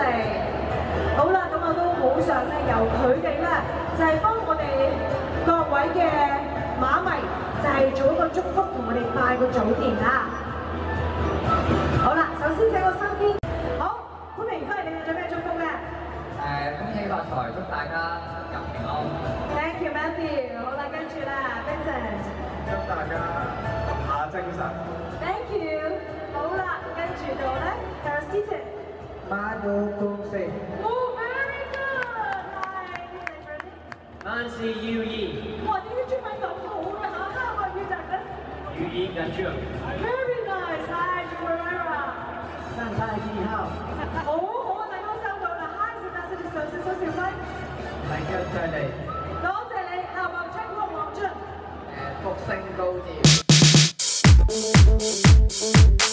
好啦，咁我都好想咧，由佢哋咧就係幫我哋各位嘅馬迷，就係做一個祝福同我哋拜個早年啦。好啦，首先請我身邊，好，潘明輝，你哋有咩祝福咧？恭喜發財，祝大家入平安。Thank you Matthew， 好啦，跟住啦 Vincent， 祝大家下精神。Thank you， 好啦，跟住到咧 Harrison。 馬到公司。Oh, very good！ 係，萬事如意。哇，點解中文咁好嘅嚇？我要就係如意緊張。Very nice， 係 Joera。三太記號。好好啊，大家收到啦 ，Hi， 是大師嘅上司蘇兆輝。大家再嚟。多謝你，下幕青光黃俊。福星高照。